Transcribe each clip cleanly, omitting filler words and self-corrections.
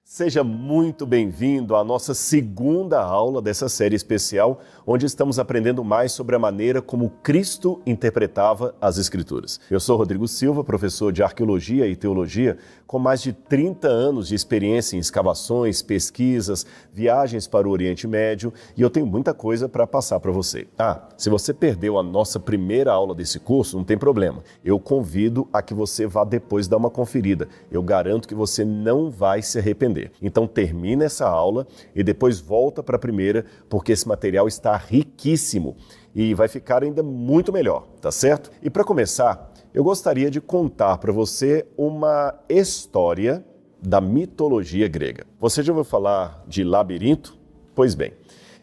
Seja muito bem-vindo à nossa segunda aula dessa série especial, onde estamos aprendendo mais sobre a maneira como Cristo interpretava as Escrituras. Eu sou Rodrigo Silva, professor de Arqueologia e Teologia, com mais de 30 anos de experiência em escavações, pesquisas, viagens para o Oriente Médio, e eu tenho muita coisa para passar para você. Se você perdeu a nossa primeira aula desse curso, não tem problema. Eu convido a que você vá depois dar uma conferida. Eu garanto que você não vai se arrepender. Então termina essa aula e depois volta para a primeira, porque esse material está riquíssimo e vai ficar ainda muito melhor, tá certo? E para começar, eu gostaria de contar para você uma história da mitologia grega. Você já ouviu falar de labirinto? Pois bem,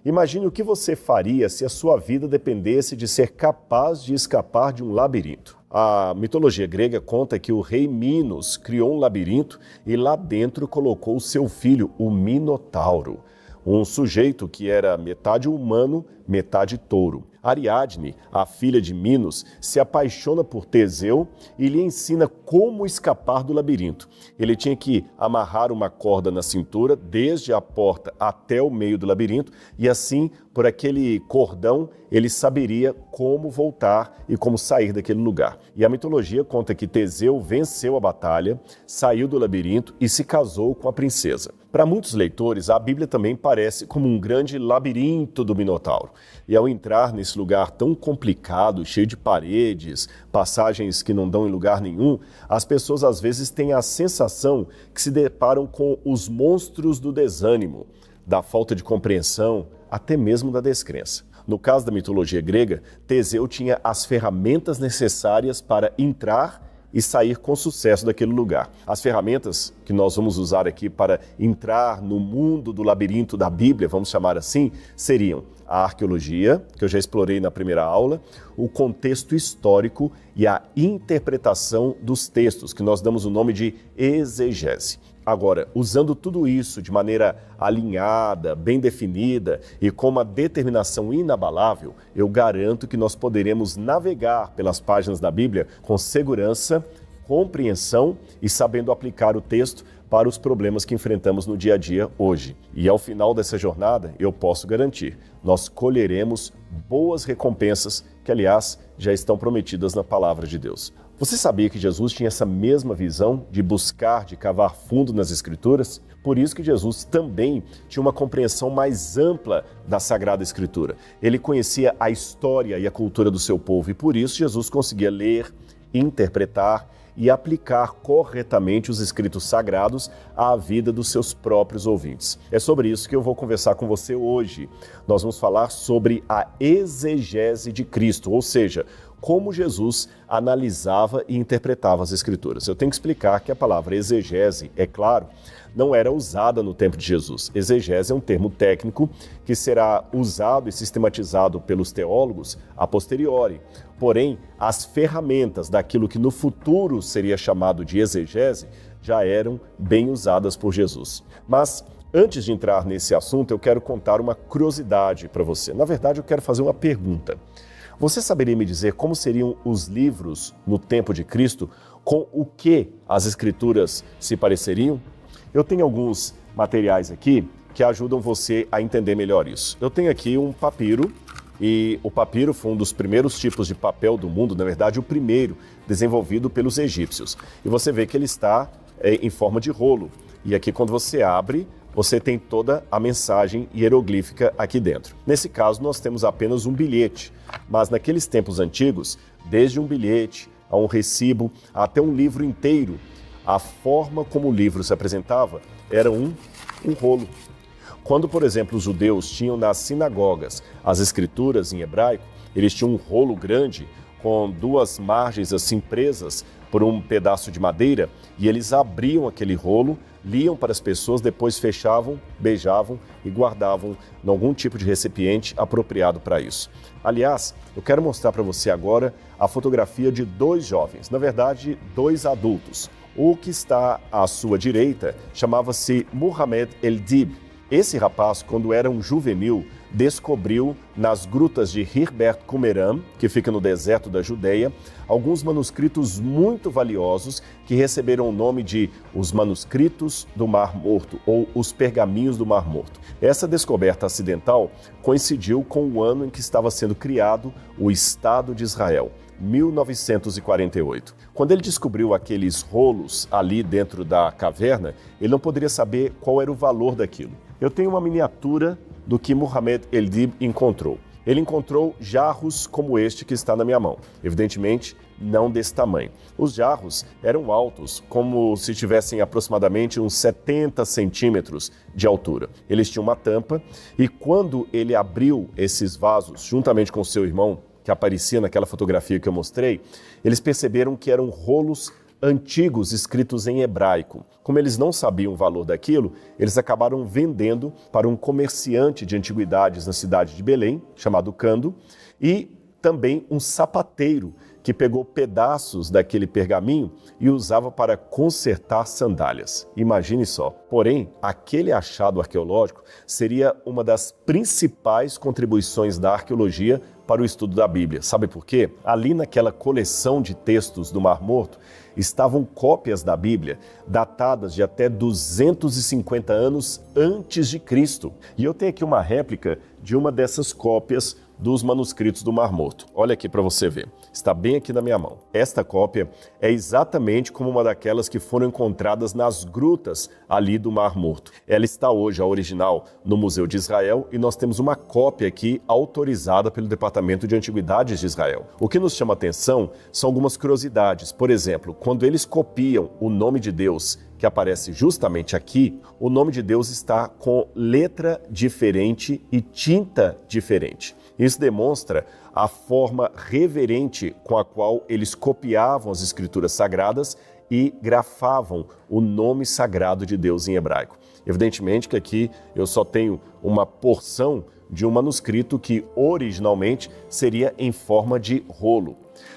imagine o que você faria se a sua vida dependesse de ser capaz de escapar de um labirinto. A mitologia grega conta que o rei Minos criou um labirinto e lá dentro colocou seu filho, o Minotauro, um sujeito que era metade humano, metade touro. Ariadne, a filha de Minos, se apaixona por Teseu e lhe ensina como escapar do labirinto. Ele tinha que amarrar uma corda na cintura, desde a porta até o meio do labirinto, e assim, por aquele cordão, ele saberia como voltar e como sair daquele lugar. E a mitologia conta que Teseu venceu a batalha, saiu do labirinto e se casou com a princesa. Para muitos leitores, a Bíblia também parece como um grande labirinto do Minotauro. E ao entrar nesse lugar tão complicado, cheio de paredes, passagens que não dão em lugar nenhum, as pessoas às vezes têm a sensação que se deparam com os monstros do desânimo, da falta de compreensão, até mesmo da descrença. No caso da mitologia grega, Teseu tinha as ferramentas necessárias para entrar e sair com sucesso daquele lugar. As ferramentas que nós vamos usar aqui para entrar no mundo do labirinto da Bíblia, vamos chamar assim, seriam a arqueologia, que eu já explorei na primeira aula, o contexto histórico e a interpretação dos textos, que nós damos o nome de exegese. Agora, usando tudo isso de maneira alinhada, bem definida e com uma determinação inabalável, eu garanto que nós poderemos navegar pelas páginas da Bíblia com segurança, compreensão e sabendo aplicar o texto para os problemas que enfrentamos no dia a dia hoje. E ao final dessa jornada, eu posso garantir, nós colheremos boas recompensas que, aliás, já estão prometidas na palavra de Deus. Você sabia que Jesus tinha essa mesma visão de buscar, de cavar fundo nas Escrituras? Por isso que Jesus também tinha uma compreensão mais ampla da Sagrada Escritura. Ele conhecia a história e a cultura do seu povo e por isso Jesus conseguia ler, interpretar e aplicar corretamente os escritos sagrados à vida dos seus próprios ouvintes. É sobre isso que eu vou conversar com você hoje. Nós vamos falar sobre a exegese de Cristo, ou seja, como Jesus analisava e interpretava as Escrituras. Eu tenho que explicar que a palavra exegese, é claro, não era usada no tempo de Jesus. Exegese é um termo técnico que será usado e sistematizado pelos teólogos a posteriori. Porém, as ferramentas daquilo que no futuro seria chamado de exegese já eram bem usadas por Jesus. Mas antes de entrar nesse assunto, eu quero contar uma curiosidade para você. Na verdade, eu quero fazer uma pergunta. Você saberia me dizer como seriam os livros no tempo de Cristo, com o que as Escrituras se pareceriam? Eu tenho alguns materiais aqui que ajudam você a entender melhor isso. Eu tenho aqui um papiro, e o papiro foi um dos primeiros tipos de papel do mundo, na verdade o primeiro, desenvolvido pelos egípcios. E você vê que ele está em forma de rolo. E aqui quando você abre, você tem toda a mensagem hieroglífica aqui dentro. Nesse caso, nós temos apenas um bilhete, mas naqueles tempos antigos, desde um bilhete a um recibo, até um livro inteiro, a forma como o livro se apresentava era um um rolo. Quando, por exemplo, os judeus tinham nas sinagogas as escrituras em hebraico, eles tinham um rolo grande com duas margens assim presas por um pedaço de madeira e eles abriam aquele rolo, liam para as pessoas, depois fechavam, beijavam e guardavam em algum tipo de recipiente apropriado para isso. Aliás, eu quero mostrar para você agora a fotografia de dois jovens, na verdade, dois adultos. O que está à sua direita chamava-se Muhammad El-Dib. Esse rapaz, quando era um juvenil, descobriu nas grutas de Hirbert Kumeram, que fica no deserto da Judeia, alguns manuscritos muito valiosos que receberam o nome de os manuscritos do Mar Morto ou os pergaminhos do Mar Morto. Essa descoberta acidental coincidiu com o ano em que estava sendo criado o Estado de Israel, 1948. Quando ele descobriu aqueles rolos ali dentro da caverna, ele não poderia saber qual era o valor daquilo. Eu tenho uma miniatura do que Muhammad El-Dib encontrou. Ele encontrou jarros como este que está na minha mão. Evidentemente, não desse tamanho. Os jarros eram altos, como se tivessem aproximadamente uns 70 centímetros de altura. Eles tinham uma tampa e quando ele abriu esses vasos, juntamente com seu irmão, que aparecia naquela fotografia que eu mostrei, eles perceberam que eram rolos antigos escritos em hebraico. Como eles não sabiam o valor daquilo, eles acabaram vendendo para um comerciante de antiguidades na cidade de Belém, chamado Cando, e também um sapateiro que pegou pedaços daquele pergaminho e usava para consertar sandálias. Imagine só. Porém, aquele achado arqueológico seria uma das principais contribuições da arqueologia para o estudo da Bíblia. Sabe por quê? Ali naquela coleção de textos do Mar Morto estavam cópias da Bíblia datadas de até 250 anos antes de Cristo. E eu tenho aqui uma réplica de uma dessas cópias dos manuscritos do Mar Morto. Olha aqui para você ver. Está bem aqui na minha mão. Esta cópia é exatamente como uma daquelas que foram encontradas nas grutas ali do Mar Morto. Ela está hoje, a original, no Museu de Israel e nós temos uma cópia aqui autorizada pelo Departamento de Antiguidades de Israel. O que nos chama atenção são algumas curiosidades. Por exemplo, quando eles copiam o nome de Deus, que aparece justamente aqui, o nome de Deus está com letra diferente e tinta diferente. Isso demonstra a forma reverente com a qual eles copiavam as escrituras sagradas e grafavam o nome sagrado de Deus em hebraico. Evidentemente que aqui eu só tenho uma porção de um manuscrito que originalmente seria em forma de rolo.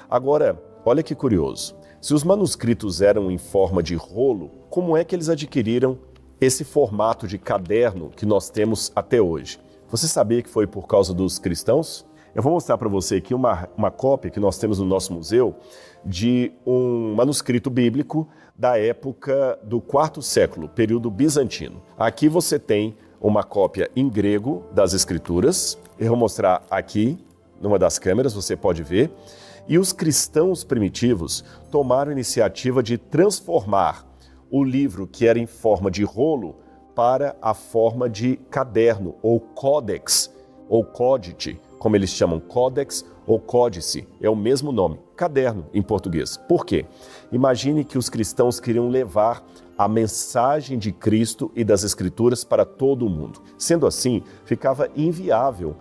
Agora, olha que curioso. Se os manuscritos eram em forma de rolo, como é que eles adquiriram esse formato de caderno que nós temos até hoje? Você sabia que foi por causa dos cristãos? Eu vou mostrar para você aqui uma cópia que nós temos no nosso museu de um manuscrito bíblico da época do IV século, período bizantino. Aqui você tem uma cópia em grego das escrituras. Eu vou mostrar aqui, numa das câmeras, você pode ver. E os cristãos primitivos tomaram a iniciativa de transformar o livro que era em forma de rolo para a forma de caderno ou códex ou códice, como eles chamam, códex ou códice, é o mesmo nome, caderno em português. Por quê? Imagine que os cristãos queriam levar a mensagem de Cristo e das Escrituras para todo o mundo. Sendo assim, ficava inviável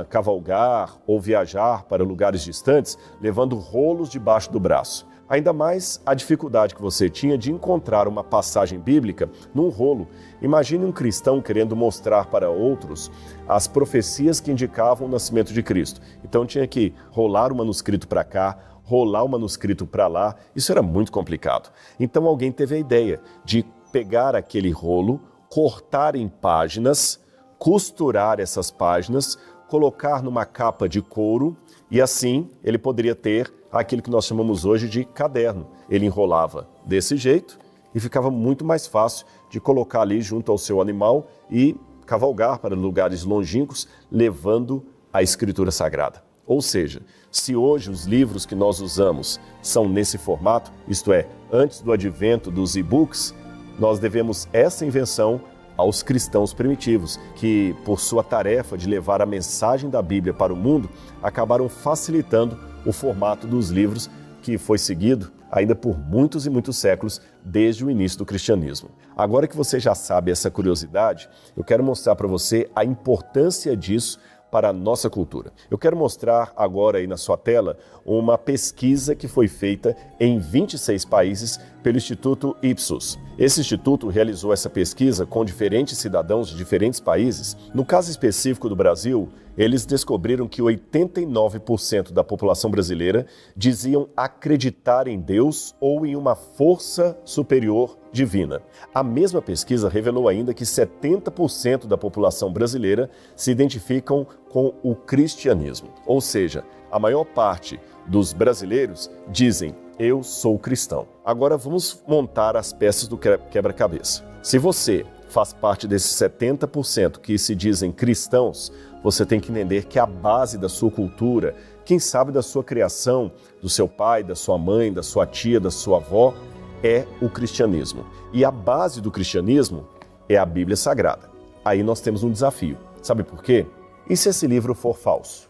cavalgar ou viajar para lugares distantes levando rolos debaixo do braço. Ainda mais a dificuldade que você tinha de encontrar uma passagem bíblica num rolo. Imagine um cristão querendo mostrar para outros as profecias que indicavam o nascimento de Cristo. Então tinha que rolar o manuscrito para cá, rolar o manuscrito para lá. Isso era muito complicado. Então alguém teve a ideia de pegar aquele rolo, cortar em páginas, costurar essas páginas, colocar numa capa de couro e assim ele poderia ter aquilo que nós chamamos hoje de caderno. Ele enrolava desse jeito e ficava muito mais fácil de colocar ali junto ao seu animal e cavalgar para lugares longínquos, levando a Escritura Sagrada. Ou seja, se hoje os livros que nós usamos são nesse formato, isto é, antes do advento dos e-books, nós devemos essa invenção aos cristãos primitivos, que, por sua tarefa de levar a mensagem da Bíblia para o mundo, acabaram facilitando o formato dos livros que foi seguido ainda por muitos e muitos séculos, desde o início do cristianismo. Agora que você já sabe essa curiosidade, eu quero mostrar para você a importância disso para a nossa cultura. Eu quero mostrar agora aí na sua tela uma pesquisa que foi feita em 26 países pelo Instituto Ipsos. Esse instituto realizou essa pesquisa com diferentes cidadãos de diferentes países. No caso específico do Brasil, eles descobriram que 89% da população brasileira diziam acreditar em Deus ou em uma força superior divina. A mesma pesquisa revelou ainda que 70% da população brasileira se identificam com o cristianismo. Ou seja, a maior parte dos brasileiros dizem: eu sou cristão. Agora vamos montar as peças do quebra-cabeça. Se você faz parte desses 70% que se dizem cristãos, você tem que entender que a base da sua cultura, quem sabe da sua criação, do seu pai, da sua mãe, da sua tia, da sua avó, é o cristianismo. E a base do cristianismo é a Bíblia Sagrada. Aí nós temos um desafio. Sabe por quê? E se esse livro for falso?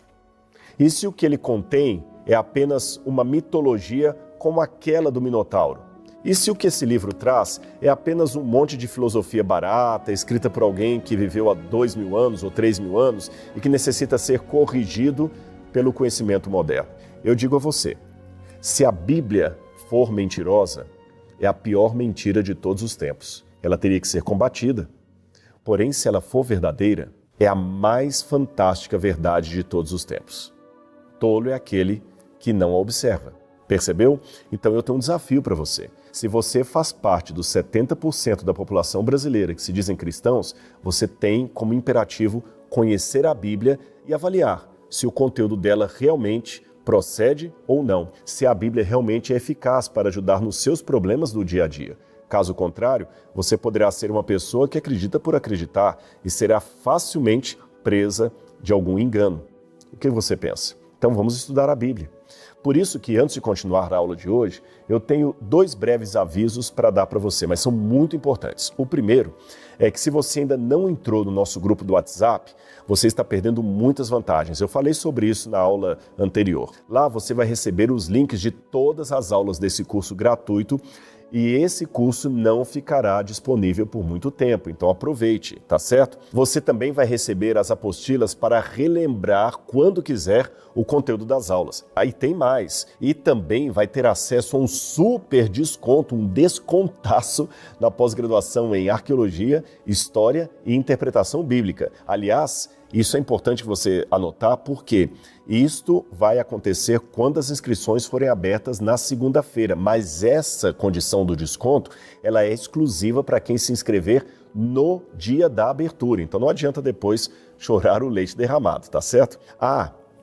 E se o que ele contém é apenas uma mitologia como aquela do Minotauro? E se o que esse livro traz é apenas um monte de filosofia barata, escrita por alguém que viveu há 2.000 anos ou 3.000 anos e que necessita ser corrigido pelo conhecimento moderno? Eu digo a você, se a Bíblia for mentirosa, é a pior mentira de todos os tempos. Ela teria que ser combatida. Porém, se ela for verdadeira, é a mais fantástica verdade de todos os tempos. Tolo é aquele que não a observa. Percebeu? Então eu tenho um desafio para você. Se você faz parte dos 70% da população brasileira que se dizem cristãos, você tem como imperativo conhecer a Bíblia e avaliar se o conteúdo dela realmente procede ou não, se a Bíblia realmente é eficaz para ajudar nos seus problemas do dia a dia. Caso contrário, você poderá ser uma pessoa que acredita por acreditar e será facilmente presa de algum engano. O que você pensa? Então vamos estudar a Bíblia. Por isso que antes de continuar a aula de hoje, eu tenho 2 breves avisos para dar para você, mas são muito importantes. O primeiro é que se você ainda não entrou no nosso grupo do WhatsApp, você está perdendo muitas vantagens. Eu falei sobre isso na aula anterior. Lá você vai receber os links de todas as aulas desse curso gratuito e esse curso não ficará disponível por muito tempo, então aproveite, tá certo? Você também vai receber as apostilas para relembrar quando quiser o conteúdo das aulas. Aí tem mais, e também vai ter acesso a um super desconto, um descontaço na pós-graduação em Arqueologia, História e Interpretação Bíblica. Aliás, isso é importante você anotar porque isto vai acontecer quando as inscrições forem abertas na segunda-feira, mas essa condição do desconto, ela é exclusiva para quem se inscrever no dia da abertura. Então não adianta depois chorar o leite derramado, tá certo?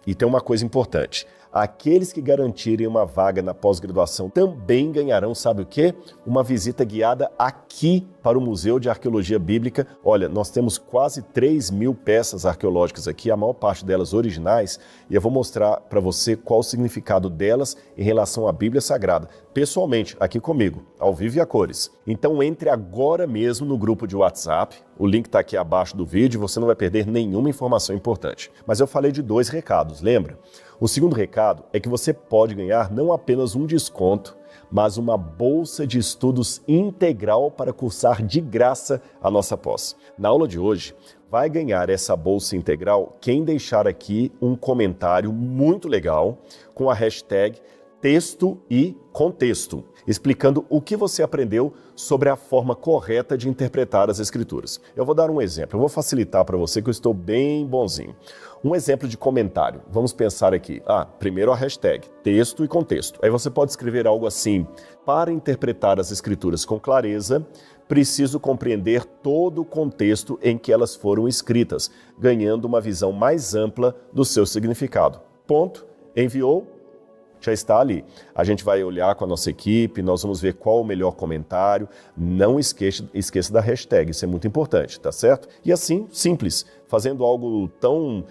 E tem uma coisa importante. Aqueles que garantirem uma vaga na pós-graduação também ganharão, sabe o quê? Uma visita guiada aqui para o Museu de Arqueologia Bíblica. Olha, nós temos quase 3.000 peças arqueológicas aqui, a maior parte delas originais, e eu vou mostrar para você qual o significado delas em relação à Bíblia Sagrada, pessoalmente, aqui comigo, ao vivo e a cores. Então entre agora mesmo no grupo de WhatsApp, o link está aqui abaixo do vídeo, você não vai perder nenhuma informação importante. Mas eu falei de 2 recados, lembra? O segundo recado é que você pode ganhar não apenas um desconto, mas uma bolsa de estudos integral para cursar de graça a nossa pós. Na aula de hoje, vai ganhar essa bolsa integral quem deixar aqui um comentário muito legal com a hashtag texto e contexto, explicando o que você aprendeu sobre a forma correta de interpretar as Escrituras. Eu vou dar um exemplo, eu vou facilitar para você que eu estou bem bonzinho. Um exemplo de comentário, vamos pensar aqui. Primeiro a hashtag, texto e contexto. Aí você pode escrever algo assim: para interpretar as Escrituras com clareza, preciso compreender todo o contexto em que elas foram escritas, ganhando uma visão mais ampla do seu significado. Ponto. Enviou? Já está ali. A gente vai olhar com a nossa equipe, nós vamos ver qual o melhor comentário. Não esqueça da hashtag, isso é muito importante, tá certo? E assim, simples, fazendo algo tão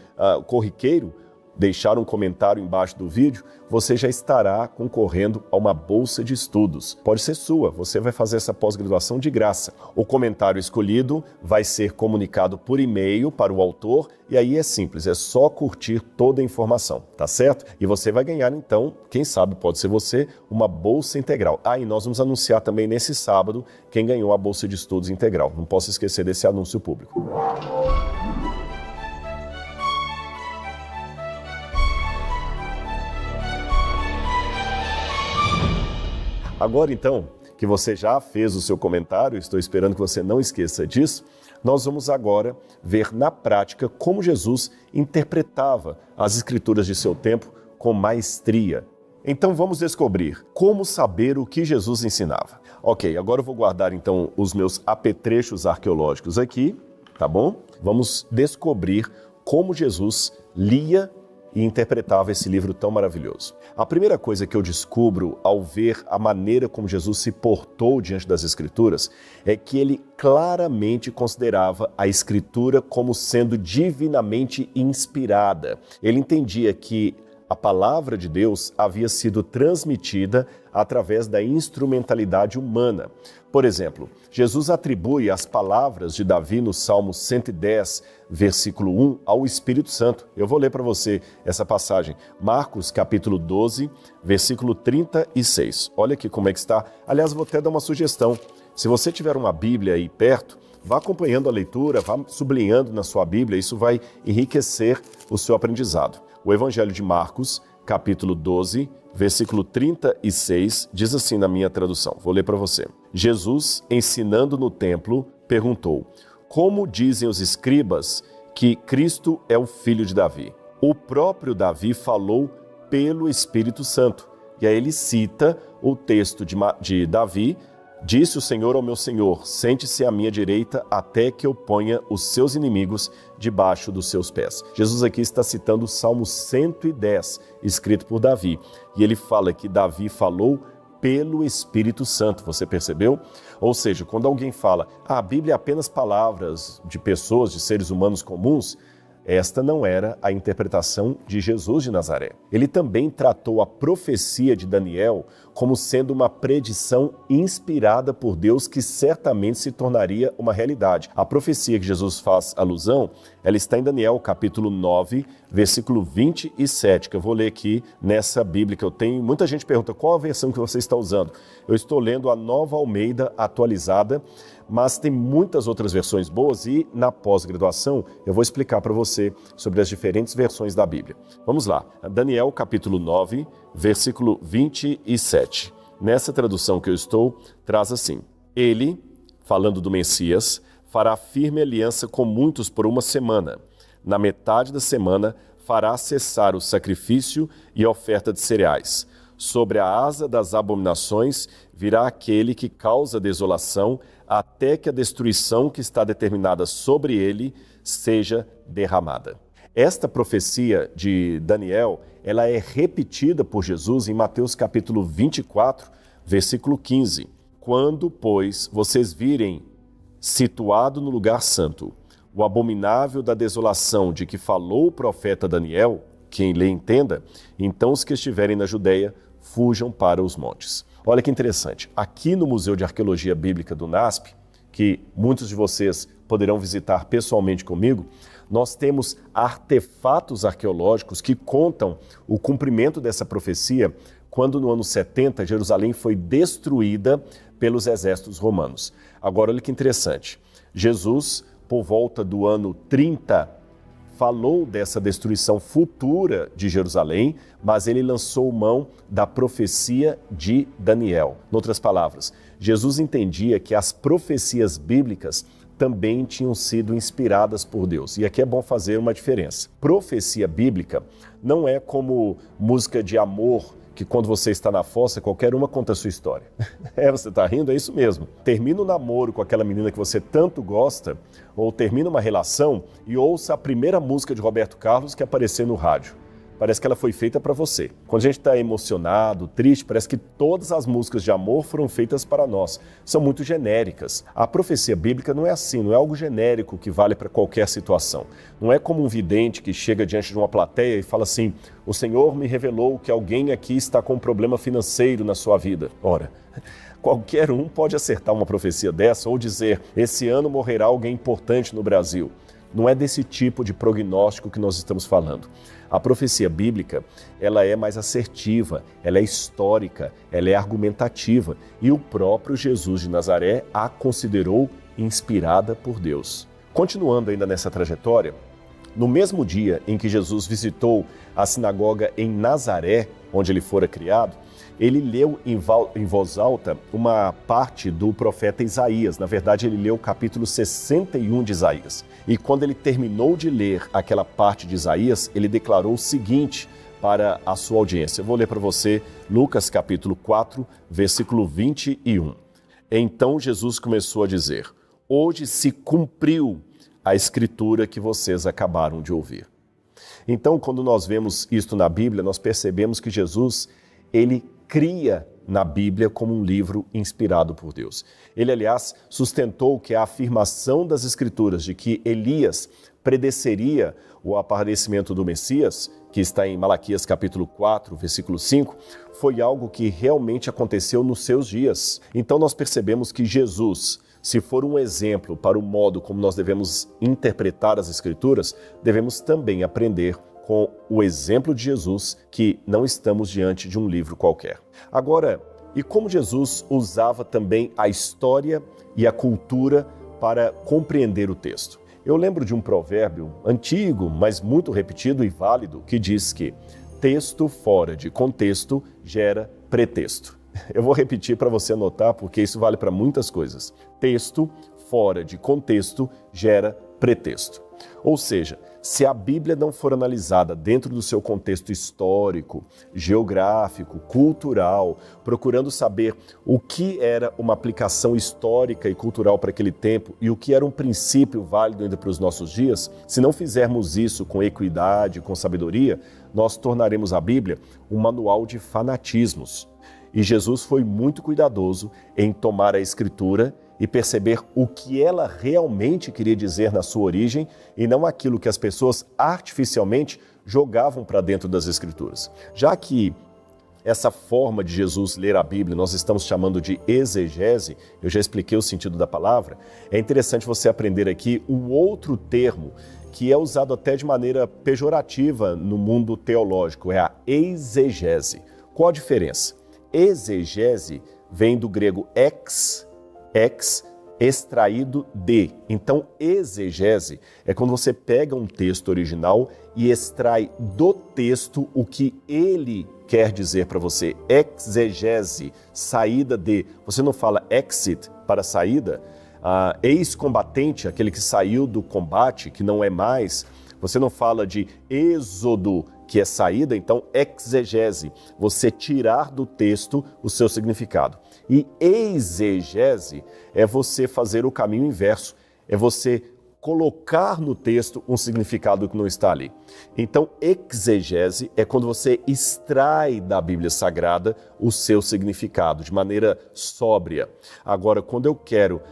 corriqueiro, deixar um comentário embaixo do vídeo, você já estará concorrendo a uma bolsa de estudos. Pode ser sua, você vai fazer essa pós-graduação de graça. O comentário escolhido vai ser comunicado por e-mail para o autor e aí é simples, é só curtir toda a informação, tá certo? E você vai ganhar então, quem sabe pode ser você, uma bolsa integral. E nós vamos anunciar também nesse sábado quem ganhou a bolsa de estudos integral. Não posso esquecer desse anúncio público. Agora, então, que você já fez o seu comentário, estou esperando que você não esqueça disso, nós vamos agora ver na prática como Jesus interpretava as escrituras de seu tempo com maestria. Então vamos descobrir como saber o que Jesus ensinava. Ok, agora eu vou guardar então os meus apetrechos arqueológicos aqui, tá bom? Vamos descobrir como Jesus lia e interpretava esse livro tão maravilhoso. A primeira coisa que eu descubro ao ver a maneira como Jesus se portou diante das Escrituras é que ele claramente considerava a Escritura como sendo divinamente inspirada. Ele entendia que a palavra de Deus havia sido transmitida através da instrumentalidade humana. Por exemplo, Jesus atribui as palavras de Davi no Salmo 110, versículo 1, ao Espírito Santo. Eu vou ler para você essa passagem. Marcos, capítulo 12, versículo 36. Olha aqui como é que está. Aliás, vou até dar uma sugestão. Se você tiver uma Bíblia aí perto, vá acompanhando a leitura, vá sublinhando na sua Bíblia, isso vai enriquecer o seu aprendizado. O Evangelho de Marcos, capítulo 12, versículo 36, diz assim na minha tradução. Vou ler para você. Jesus, ensinando no templo, perguntou: como dizem os escribas que Cristo é o filho de Davi? O próprio Davi falou pelo Espírito Santo. E aí ele cita o texto de Davi: disse o Senhor ao meu Senhor, sente-se à minha direita até que eu ponha os seus inimigos debaixo dos seus pés. Jesus aqui está citando o Salmo 110, escrito por Davi. E ele fala que Davi falou pelo Espírito Santo, você percebeu? Ou seja, quando alguém fala, a Bíblia é apenas palavras de pessoas, de seres humanos comuns, esta não era a interpretação de Jesus de Nazaré. Ele também tratou a profecia de Daniel como sendo uma predição inspirada por Deus que certamente se tornaria uma realidade. A profecia que Jesus faz alusão, ela está em Daniel, capítulo 9, versículo 27, que eu vou ler aqui nessa Bíblia que eu tenho. Muita gente pergunta qual a versão que você está usando. Eu estou lendo a Nova Almeida atualizada, mas tem muitas outras versões boas e na pós-graduação eu vou explicar para você sobre as diferentes versões da Bíblia. Vamos lá, Daniel capítulo 9, versículo 27. Nessa tradução que eu estou, traz assim: ele, falando do Messias, fará firme aliança com muitos por uma semana. Na metade da semana fará cessar o sacrifício e a oferta de cereais. Sobre a asa das abominações virá aquele que causa desolação, até que a destruição que está determinada sobre ele seja derramada. Esta profecia de Daniel, ela é repetida por Jesus em Mateus capítulo 24, versículo 15. Quando, pois, vocês virem situado no lugar santo o abominável da desolação de que falou o profeta Daniel, quem lê entenda, então os que estiverem na Judeia fujam para os montes. Olha que interessante, aqui no Museu de Arqueologia Bíblica do NASP, que muitos de vocês poderão visitar pessoalmente comigo, nós temos artefatos arqueológicos que contam o cumprimento dessa profecia quando no ano 70 Jerusalém foi destruída pelos exércitos romanos. Agora olha que interessante, Jesus, por volta do ano 30, falou dessa destruição futura de Jerusalém, mas ele lançou mão da profecia de Daniel. Em outras palavras, Jesus entendia que as profecias bíblicas também tinham sido inspiradas por Deus. E aqui é bom fazer uma diferença. Profecia bíblica não é como música de amor, que quando você está na fossa, qualquer uma conta a sua história. Você está rindo? É isso mesmo. Termina o namoro com aquela menina que você tanto gosta, ou termina uma relação e ouça a primeira música de Roberto Carlos que aparecer no rádio. parece que ela foi feita para você. Quando a gente está emocionado, triste, parece que todas as músicas de amor foram feitas para nós. São muito genéricas. A profecia bíblica não é assim, não é algo genérico que vale para qualquer situação. Não é como um vidente que chega diante de uma plateia e fala assim: o Senhor me revelou que alguém aqui está com um problema financeiro na sua vida. Ora, qualquer um pode acertar uma profecia dessa ou dizer: esse ano morrerá alguém importante no Brasil. Não é desse tipo de prognóstico que nós estamos falando. A profecia bíblica, ela é mais assertiva, ela é histórica, ela é argumentativa, e o próprio Jesus de Nazaré a considerou inspirada por Deus. Continuando ainda nessa trajetória, no mesmo dia em que Jesus visitou a sinagoga em Nazaré, onde ele fora criado, ele leu em voz alta uma parte do profeta Isaías. Na verdade, ele leu o capítulo 61 de Isaías. E quando ele terminou de ler aquela parte de Isaías, ele declarou o seguinte para a sua audiência. Eu vou ler para você Lucas capítulo 4, versículo 21. Então Jesus começou a dizer: hoje se cumpriu a escritura que vocês acabaram de ouvir. Então, quando nós vemos isto na Bíblia, nós percebemos que Jesus, ele cria na Bíblia como um livro inspirado por Deus. Ele, aliás, sustentou que a afirmação das Escrituras de que Elias predeceria o aparecimento do Messias, que está em Malaquias capítulo 4, versículo 5, foi algo que realmente aconteceu nos seus dias. Então nós percebemos que Jesus, se for um exemplo para o modo como nós devemos interpretar as Escrituras, devemos também aprender com o exemplo de Jesus, que não estamos diante de um livro qualquer. Agora, e como Jesus usava também a história e a cultura para compreender o texto? Eu lembro de um provérbio antigo, mas muito repetido e válido, que diz que texto fora de contexto gera pretexto. Eu vou repetir para você anotar, porque isso vale para muitas coisas. Texto fora de contexto gera pretexto. Ou seja, se a Bíblia não for analisada dentro do seu contexto histórico, geográfico, cultural, procurando saber o que era uma aplicação histórica e cultural para aquele tempo e o que era um princípio válido ainda para os nossos dias, se não fizermos isso com equidade, com sabedoria, nós tornaremos a Bíblia um manual de fanatismos. E Jesus foi muito cuidadoso em tomar a Escritura e perceber o que ela realmente queria dizer na sua origem e não aquilo que as pessoas artificialmente jogavam para dentro das Escrituras. Já que essa forma de Jesus ler a Bíblia nós estamos chamando de exegese, eu já expliquei o sentido da palavra, é interessante você aprender aqui um outro termo que é usado até de maneira pejorativa no mundo teológico, é a exegese. Qual a diferença? Exegese vem do grego ex, extraído de. Então, exegese é quando você pega um texto original e extrai do texto o que ele quer dizer para você. Exegese, saída de. Você não fala exit para saída, ex-combatente, aquele que saiu do combate, que não é mais. Você não fala de êxodo, que é saída, então exegese, você tirar do texto o seu significado. E exegese é você fazer o caminho inverso, é você colocar no texto um significado que não está ali. Então, exegese é quando você extrai da Bíblia Sagrada o seu significado, de maneira sóbria. Agora, quando eu quero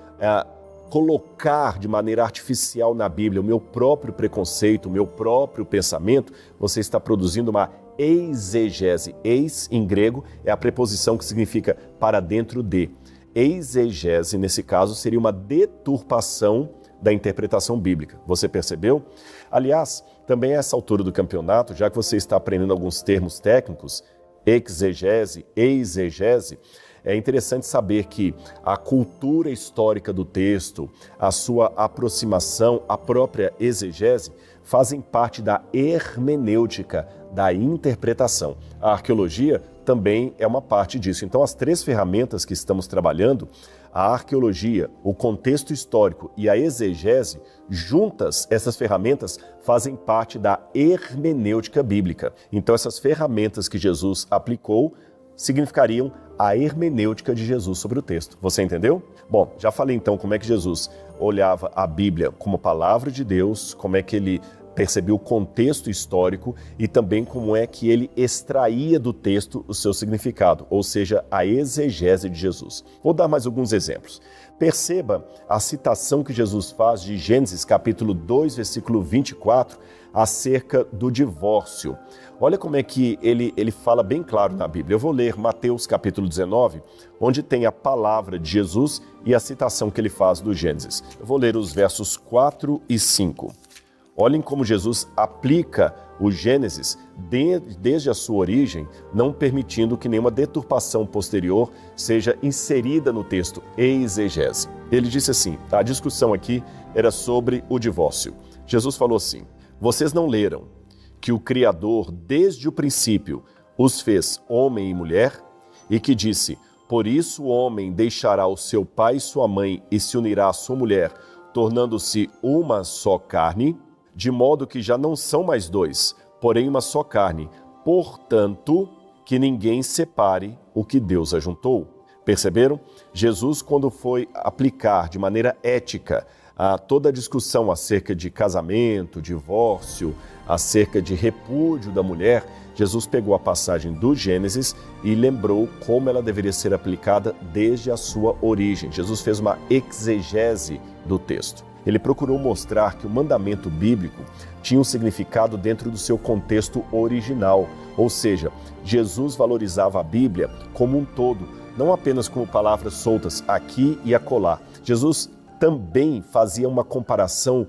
colocar de maneira artificial na Bíblia o meu próprio preconceito, o meu próprio pensamento, você está produzindo uma exegese. Eis, em grego, é a preposição que significa para dentro de. Exegese, nesse caso, seria uma deturpação da interpretação bíblica. Você percebeu? Aliás, também a essa altura do campeonato, já que você está aprendendo alguns termos técnicos, exegese, exegese, é interessante saber que a cultura histórica do texto, a sua aproximação, a própria exegese, fazem parte da hermenêutica, da interpretação. A arqueologia também é uma parte disso. Então, as três ferramentas que estamos trabalhando, a arqueologia, o contexto histórico e a exegese, juntas, essas ferramentas fazem parte da hermenêutica bíblica. Então, essas ferramentas que Jesus aplicou significariam a hermenêutica de Jesus sobre o texto. Você entendeu? Bom, já falei então como é que Jesus olhava a Bíblia como palavra de Deus, como é que ele percebia o contexto histórico e também como é que ele extraía do texto o seu significado, ou seja, a exegese de Jesus. Vou dar mais alguns exemplos. Perceba a citação que Jesus faz de Gênesis capítulo 2, versículo 24, acerca do divórcio. Olha como é que ele fala bem claro na Bíblia. Eu vou ler Mateus capítulo 19, onde tem a palavra de Jesus e a citação que ele faz do Gênesis. Eu vou ler os versos 4 e 5. Olhem como Jesus aplica o Gênesis desde a sua origem, não permitindo que nenhuma deturpação posterior seja inserida no texto, exegese. Ele disse assim, a discussão aqui era sobre o divórcio. Jesus falou assim, vocês não leram que o Criador, desde o princípio, os fez homem e mulher, e que disse, por isso o homem deixará o seu pai e sua mãe e se unirá à sua mulher, tornando-se uma só carne, de modo que já não são mais dois, porém uma só carne. Portanto, que ninguém separe o que Deus ajuntou. Perceberam? Jesus, quando foi aplicar de maneira ética a toda a discussão acerca de casamento, divórcio, acerca de repúdio da mulher, Jesus pegou a passagem do Gênesis e lembrou como ela deveria ser aplicada desde a sua origem. Jesus fez uma exegese do texto. Ele procurou mostrar que o mandamento bíblico tinha um significado dentro do seu contexto original, ou seja, Jesus valorizava a Bíblia como um todo, não apenas como palavras soltas aqui e acolá. Jesus também fazia uma comparação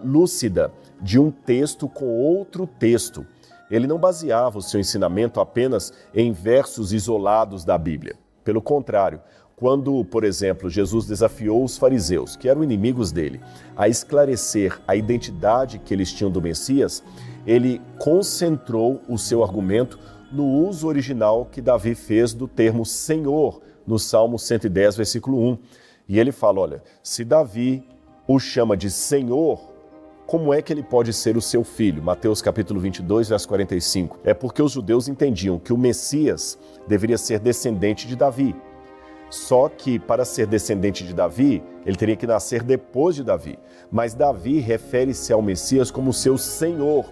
lúcida de um texto com outro texto. Ele não baseava o seu ensinamento apenas em versos isolados da Bíblia. Pelo contrário, quando, por exemplo, Jesus desafiou os fariseus, que eram inimigos dele, a esclarecer a identidade que eles tinham do Messias, ele concentrou o seu argumento no uso original que Davi fez do termo Senhor, no Salmo 110, versículo 1. E ele fala, olha, se Davi o chama de Senhor, como é que ele pode ser o seu filho? Mateus capítulo 22, verso 45. É porque os judeus entendiam que o Messias deveria ser descendente de Davi. Só que para ser descendente de Davi, ele teria que nascer depois de Davi. Mas Davi refere-se ao Messias como seu Senhor,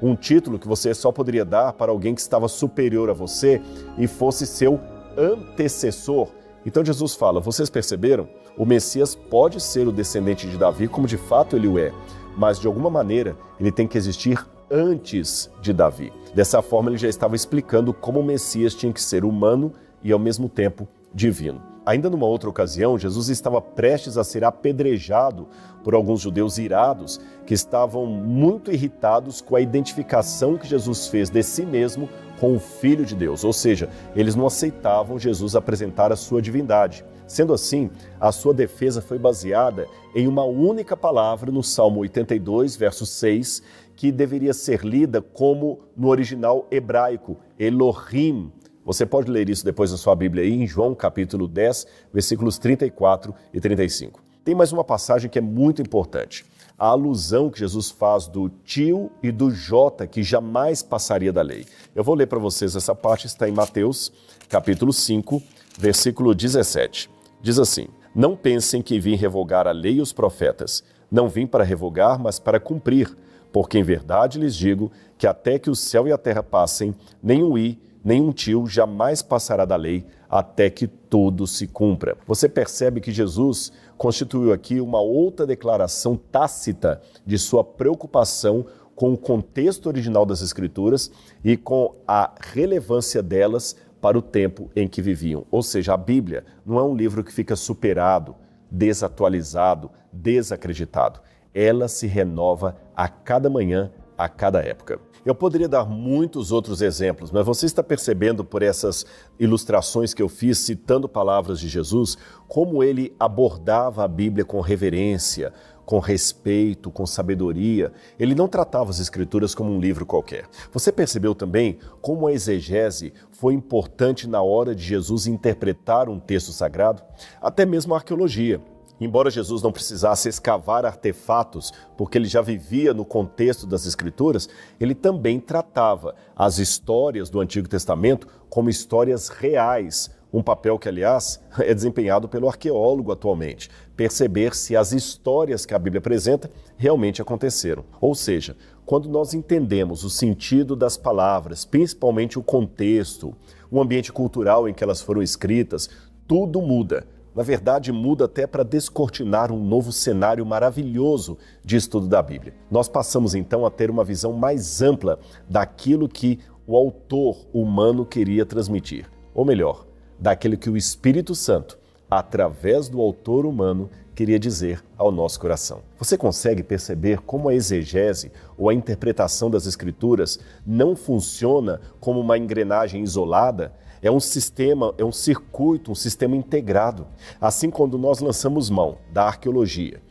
um título que você só poderia dar para alguém que estava superior a você e fosse seu antecessor. Então Jesus fala, vocês perceberam? O Messias pode ser o descendente de Davi, como de fato ele o é, mas de alguma maneira ele tem que existir antes de Davi. Dessa forma ele já estava explicando como o Messias tinha que ser humano e ao mesmo tempo divino. Ainda numa outra ocasião, Jesus estava prestes a ser apedrejado por alguns judeus irados que estavam muito irritados com a identificação que Jesus fez de si mesmo com o Filho de Deus, ou seja, eles não aceitavam Jesus apresentar a sua divindade. Sendo assim, a sua defesa foi baseada em uma única palavra no Salmo 82, verso 6, que deveria ser lida como no original hebraico, Elohim. Você pode ler isso depois na sua Bíblia aí, em João capítulo 10, versículos 34 e 35. Tem mais uma passagem que é muito importante. A alusão que Jesus faz do tio e do Jota, que jamais passaria da lei. Eu vou ler para vocês essa parte, está em Mateus capítulo 5, versículo 17. Diz assim, não pensem que vim revogar a lei e os profetas. Não vim para revogar, mas para cumprir. Porque em verdade lhes digo que até que o céu e a terra passem, nenhum nenhum tio jamais passará da lei até que tudo se cumpra. Você percebe que Jesus constituiu aqui uma outra declaração tácita de sua preocupação com o contexto original das Escrituras e com a relevância delas para o tempo em que viviam. Ou seja, a Bíblia não é um livro que fica superado, desatualizado, desacreditado. Ela se renova a cada manhã, a cada época. Eu poderia dar muitos outros exemplos, mas você está percebendo por essas ilustrações que eu fiz, citando palavras de Jesus, como ele abordava a Bíblia com reverência, com respeito, com sabedoria. Ele não tratava as Escrituras como um livro qualquer. Você percebeu também como a exegese foi importante na hora de Jesus interpretar um texto sagrado? Até mesmo a arqueologia. Embora Jesus não precisasse escavar artefatos, porque ele já vivia no contexto das Escrituras, ele também tratava as histórias do Antigo Testamento como histórias reais, um papel que, aliás, é desempenhado pelo arqueólogo atualmente, perceber se as histórias que a Bíblia apresenta realmente aconteceram. Ou seja, quando nós entendemos o sentido das palavras, principalmente o contexto, o ambiente cultural em que elas foram escritas, tudo muda. Na verdade, muda até para descortinar um novo cenário maravilhoso de estudo da Bíblia. Nós passamos então a ter uma visão mais ampla daquilo que o autor humano queria transmitir. Ou melhor, daquilo que o Espírito Santo, através do autor humano, queria dizer ao nosso coração. Você consegue perceber como a exegese ou a interpretação das Escrituras não funciona como uma engrenagem isolada? É um sistema, é um circuito, um sistema integrado. Assim, quando nós lançamos mão da arqueologia,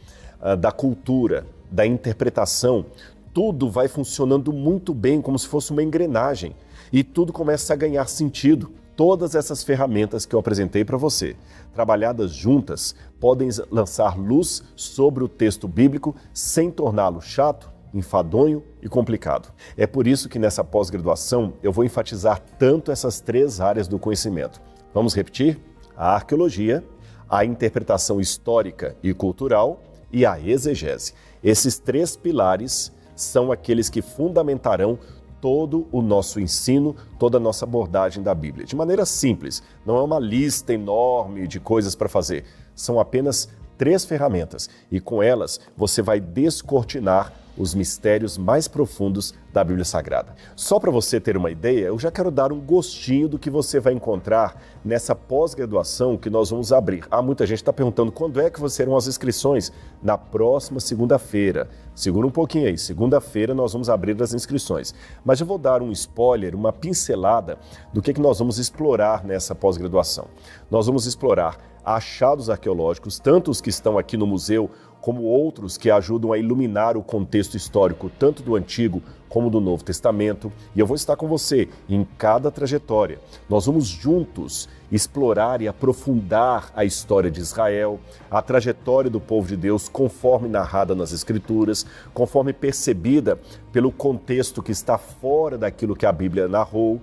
da cultura, da interpretação, tudo vai funcionando muito bem, como se fosse uma engrenagem. E tudo começa a ganhar sentido. Todas essas ferramentas que eu apresentei para você, trabalhadas juntas, podem lançar luz sobre o texto bíblico sem torná-lo chato, enfadonho e complicado. É por isso que nessa pós-graduação eu vou enfatizar tanto essas 3 áreas do conhecimento. Vamos repetir? A arqueologia, a interpretação histórica e cultural e a exegese. Esses 3 pilares são aqueles que fundamentarão todo o nosso ensino, toda a nossa abordagem da Bíblia. De maneira simples, não é uma lista enorme de coisas para fazer. São apenas 3 ferramentas e com elas você vai descortinar os mistérios mais profundos da Bíblia Sagrada. Só para você ter uma ideia, eu já quero dar um gostinho do que você vai encontrar nessa pós-graduação que nós vamos abrir. Muita gente está perguntando quando é que serão as inscrições? Na próxima segunda-feira. Segura um pouquinho aí, segunda-feira nós vamos abrir as inscrições. Mas eu vou dar um spoiler, uma pincelada do que nós vamos explorar nessa pós-graduação. Nós vamos explorar achados arqueológicos, tanto os que estão aqui no museu, como outros que ajudam a iluminar o contexto histórico tanto do Antigo como do Novo Testamento. E eu vou estar com você em cada trajetória. Nós vamos juntos explorar e aprofundar a história de Israel, a trajetória do povo de Deus conforme narrada nas Escrituras, conforme percebida pelo contexto que está fora daquilo que a Bíblia narrou.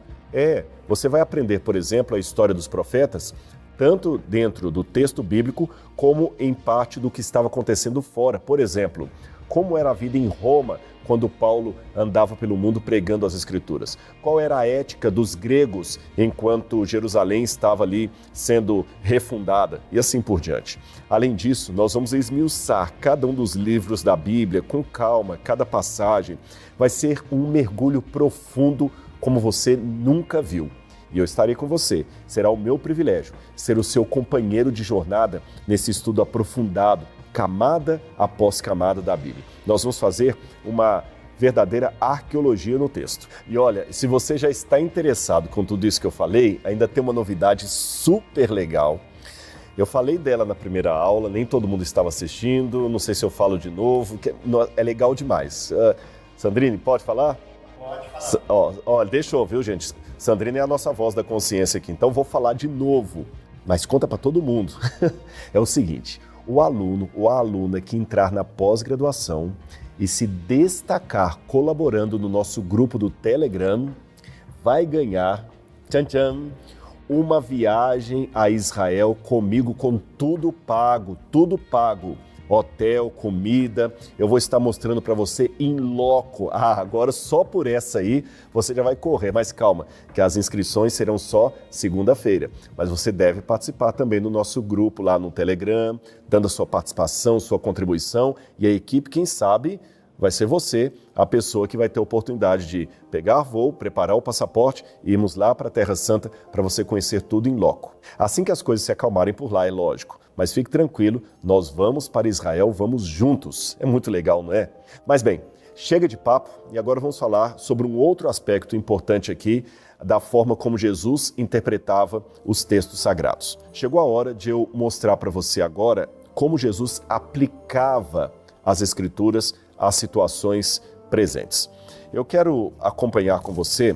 Você vai aprender, por exemplo, a história dos profetas, tanto dentro do texto bíblico, como em parte do que estava acontecendo fora. Por exemplo, como era a vida em Roma quando Paulo andava pelo mundo pregando as Escrituras? Qual era a ética dos gregos enquanto Jerusalém estava ali sendo refundada? E assim por diante. Além disso, nós vamos esmiuçar cada um dos livros da Bíblia com calma, cada passagem. Vai ser um mergulho profundo como você nunca viu. E eu estarei com você. Será o meu privilégio ser o seu companheiro de jornada nesse estudo aprofundado, camada após camada da Bíblia. Nós vamos fazer uma verdadeira arqueologia no texto. E olha, se você já está interessado com tudo isso que eu falei, ainda tem uma novidade super legal. Eu falei dela na primeira aula, nem todo mundo estava assistindo, não sei se eu falo de novo, que é legal demais. Sandrine, pode falar? Pode falar. Olha, deixa eu, viu, gente? Sandrine é a nossa voz da consciência aqui, então vou falar de novo, mas conta para todo mundo. É o seguinte, o aluno ou a aluna que entrar na pós-graduação e se destacar colaborando no nosso grupo do Telegram, vai ganhar, uma viagem a Israel comigo com tudo pago. Hotel, comida, eu vou estar mostrando para você em loco. Agora só por essa aí você já vai correr, mas calma, que as inscrições serão só segunda-feira. Mas você deve participar também do nosso grupo lá no Telegram, dando a sua participação, sua contribuição, e a equipe, quem sabe, vai ser você a pessoa que vai ter a oportunidade de pegar voo, preparar o passaporte e irmos lá para a Terra Santa para você conhecer tudo em loco. Assim que as coisas se acalmarem por lá, é lógico. Mas fique tranquilo, nós vamos para Israel, vamos juntos. É muito legal, não é? Mas bem, chega de papo e agora vamos falar sobre um outro aspecto importante aqui da forma como Jesus interpretava os textos sagrados. Chegou a hora de eu mostrar para você agora como Jesus aplicava as Escrituras às situações presentes. Eu quero acompanhar com você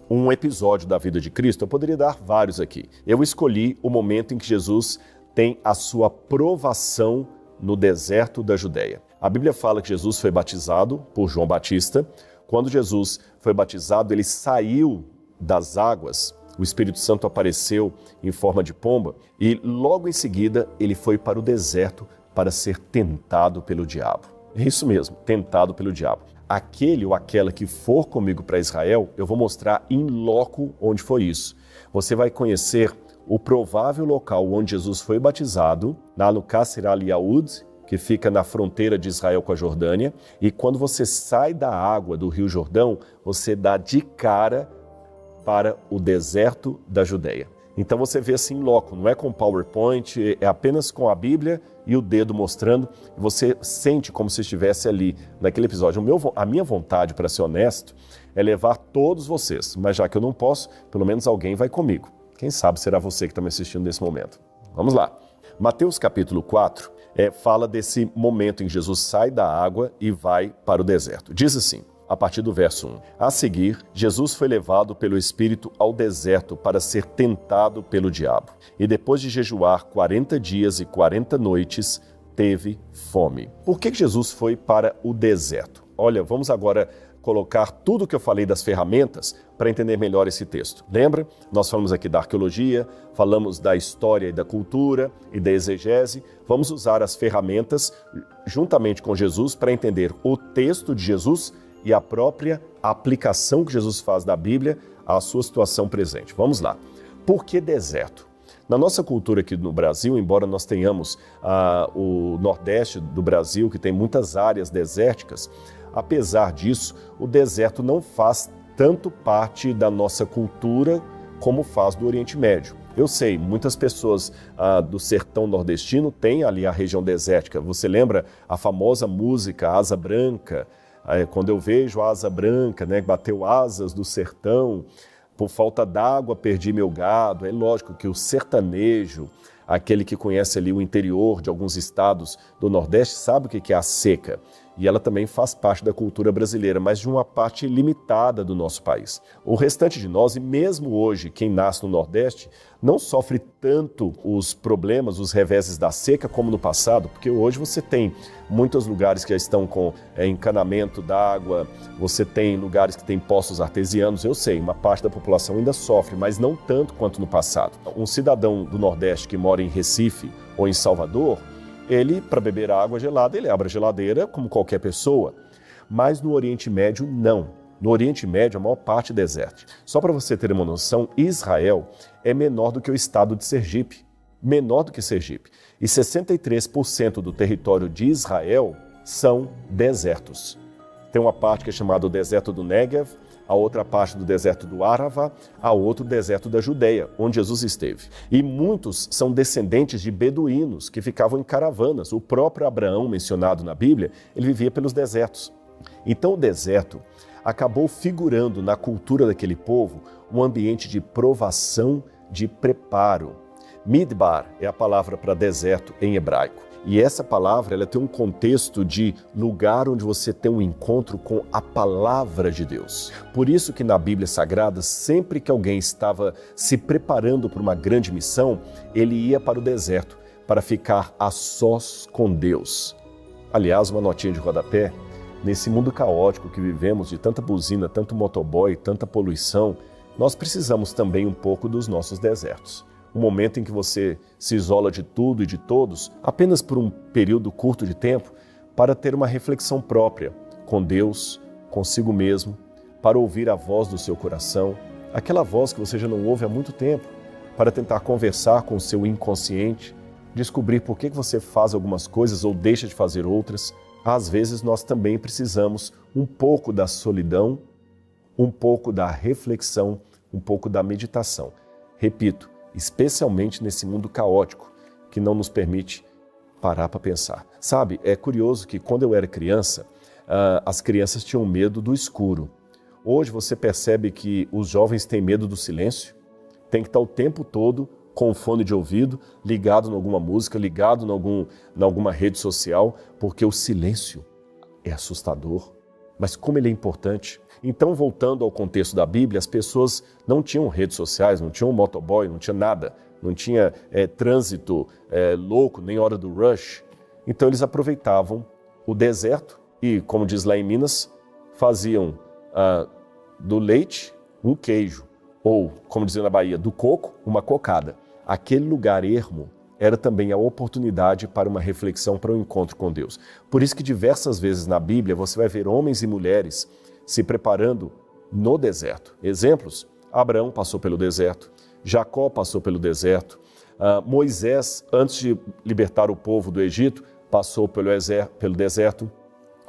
um episódio da vida de Cristo. Eu poderia dar vários aqui. Eu escolhi o momento em que Jesus tem a sua provação no deserto da Judéia. A Bíblia fala que Jesus foi batizado por João Batista. Quando Jesus foi batizado, ele saiu das águas o Espírito Santo apareceu em forma de pomba e logo em seguida ele foi para o deserto para ser tentado pelo diabo. É isso mesmo, tentado pelo diabo. Aquele ou aquela que for comigo para Israel, eu vou mostrar em loco onde foi isso. Você vai conhecer o provável local onde Jesus foi batizado, lá no Qasr al-Yaud, que fica na fronteira de Israel com a Jordânia. E quando você sai da água do Rio Jordão, você dá de cara para o deserto da Judéia. Então você vê assim em loco, não é com PowerPoint, é apenas com a Bíblia e o dedo mostrando. E você sente como se estivesse ali naquele episódio. A minha vontade, para ser honesto, é levar todos vocês. Mas já que eu não posso, pelo menos alguém vai comigo. Quem sabe será você que está me assistindo nesse momento. Vamos lá. Mateus capítulo 4 fala desse momento em que Jesus sai da água e vai para o deserto. Diz assim, a partir do verso 1. A seguir, Jesus foi levado pelo Espírito ao deserto para ser tentado pelo diabo. E depois de jejuar 40 dias e 40 noites, teve fome. Por que Jesus foi para o deserto? Olha, vamos agora colocar tudo o que eu falei das ferramentas para entender melhor esse texto. Lembra? Nós falamos aqui da arqueologia, falamos da história e da cultura e da exegese. Vamos usar as ferramentas juntamente com Jesus para entender o texto de Jesus e a própria aplicação que Jesus faz da Bíblia à sua situação presente. Vamos lá. Por que deserto? Na nossa cultura aqui no Brasil, embora nós tenhamos o Nordeste do Brasil, que tem muitas áreas desérticas, apesar disso, o deserto não faz tanto parte da nossa cultura como faz do Oriente Médio. Eu sei, muitas pessoas do sertão nordestino têm ali a região desértica. Você lembra a famosa música Asa Branca? Quando eu vejo a asa branca, né, bateu asas do sertão, por falta d'água perdi meu gado. É lógico que o sertanejo, aquele que conhece ali o interior de alguns estados do Nordeste, sabe o que é a seca. E ela também faz parte da cultura brasileira, mas de uma parte limitada do nosso país. O restante de nós, e mesmo hoje quem nasce no Nordeste, não sofre tanto os problemas, os reveses da seca como no passado, porque hoje você tem muitos lugares que já estão com encanamento d'água, você tem lugares que têm poços artesianos, eu sei, uma parte da população ainda sofre, mas não tanto quanto no passado. Um cidadão do Nordeste que mora em Recife ou em Salvador, ele, para beber água gelada, ele abre a geladeira como qualquer pessoa. Mas no Oriente Médio, não. No Oriente Médio, a maior parte é deserto. Só para você ter uma noção, Israel é menor do que o estado de Sergipe. Menor do que Sergipe. E 63% do território de Israel são desertos. Tem uma parte que é chamada o deserto do Negev, a outra parte do deserto do Arava, a outro deserto da Judeia, onde Jesus esteve. E muitos são descendentes de beduínos que ficavam em caravanas. O próprio Abraão, mencionado na Bíblia, ele vivia pelos desertos. Então o deserto acabou figurando na cultura daquele povo um ambiente de provação, de preparo. Midbar é a palavra para deserto em hebraico. E essa palavra ela tem um contexto de lugar onde você tem um encontro com a palavra de Deus. Por isso que na Bíblia Sagrada, sempre que alguém estava se preparando para uma grande missão, ele ia para o deserto para ficar a sós com Deus. Aliás, uma notinha de rodapé, nesse mundo caótico que vivemos, de tanta buzina, tanto motoboy, tanta poluição, nós precisamos também um pouco dos nossos desertos. Um momento em que você se isola de tudo e de todos, apenas por um período curto de tempo, para ter uma reflexão própria com Deus, consigo mesmo, para ouvir a voz do seu coração, aquela voz que você já não ouve há muito tempo, para tentar conversar com o seu inconsciente, descobrir por que você faz algumas coisas ou deixa de fazer outras. Às vezes nós também precisamos um pouco da solidão, um pouco da reflexão, um pouco da meditação. Repito, especialmente nesse mundo caótico, que não nos permite parar para pensar. Sabe, é curioso que quando eu era criança, as crianças tinham medo do escuro. Hoje você percebe que os jovens têm medo do silêncio, tem que estar o tempo todo com o fone de ouvido, ligado em alguma música, ligado em alguma rede social, porque o silêncio é assustador. Mas como ele é importante. Então, voltando ao contexto da Bíblia, as pessoas não tinham redes sociais, não tinham motoboy, não tinha nada, não tinha trânsito louco, nem hora do rush. Então, eles aproveitavam o deserto e, como diz lá em Minas, faziam do leite um queijo, ou, como dizia na Bahia, do coco, uma cocada. Aquele lugar ermo era também a oportunidade para uma reflexão, para um encontro com Deus. Por isso que diversas vezes na Bíblia você vai ver homens e mulheres se preparando no deserto. Exemplos: Abraão passou pelo deserto, Jacó passou pelo deserto, Moisés, antes de libertar o povo do Egito, passou pelo deserto.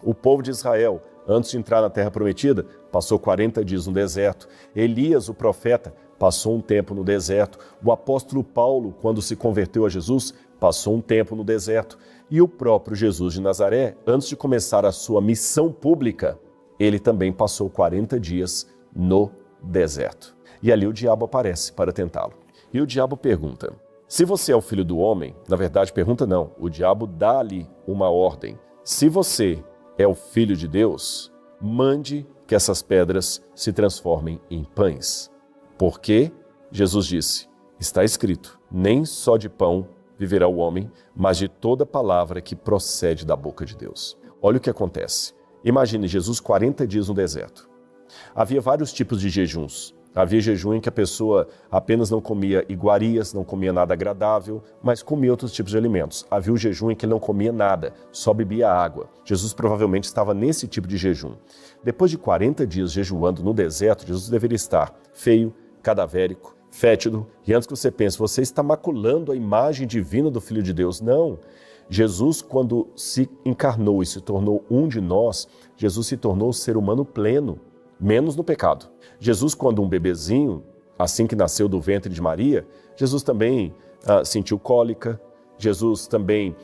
O povo de Israel, antes de entrar na Terra Prometida, passou 40 dias no deserto. Elias, o profeta, passou um tempo no deserto. O apóstolo Paulo, quando se converteu a Jesus, passou um tempo no deserto. E o próprio Jesus de Nazaré, antes de começar a sua missão pública, ele também passou 40 dias no deserto. E ali o diabo aparece para tentá-lo. E o diabo pergunta: se você é o filho do homem, na verdade pergunta não, o diabo dá-lhe uma ordem. Se você é o filho de Deus, mande que essas pedras se transformem em pães. Porque Jesus disse, está escrito, nem só de pão viverá o homem, mas de toda palavra que procede da boca de Deus. Olha o que acontece. Imagine Jesus 40 dias no deserto. Havia vários tipos de jejuns. Havia jejum em que a pessoa apenas não comia iguarias, não comia nada agradável, mas comia outros tipos de alimentos. Havia o jejum em que ele não comia nada, só bebia água. Jesus provavelmente estava nesse tipo de jejum. Depois de 40 dias jejuando no deserto, Jesus deveria estar feio, cadavérico, fétido. E antes que você pense, você está maculando a imagem divina do Filho de Deus. Não. Jesus, quando se encarnou e se tornou um de nós, Jesus se tornou ser humano pleno, menos no pecado. Jesus, quando um bebezinho, assim que nasceu do ventre de Maria, Jesus também sentiu cólica, Jesus também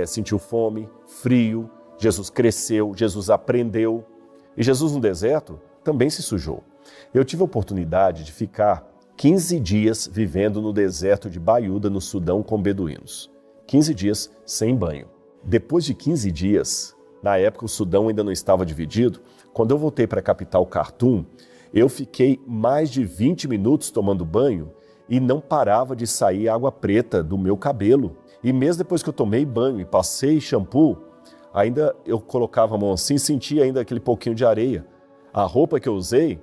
sentiu fome, frio, Jesus cresceu, Jesus aprendeu. E Jesus no deserto também se sujou. Eu tive a oportunidade de ficar 15 dias vivendo no deserto de Baiuda, no Sudão, com beduínos. 15 dias sem banho. Depois de 15 dias, na época o Sudão ainda não estava dividido, quando eu voltei para a capital Khartoum, eu fiquei mais de 20 minutos tomando banho e não parava de sair água preta do meu cabelo. E mesmo depois que eu tomei banho e passei shampoo, ainda eu colocava a mão assim e sentia ainda aquele pouquinho de areia. A roupa que eu usei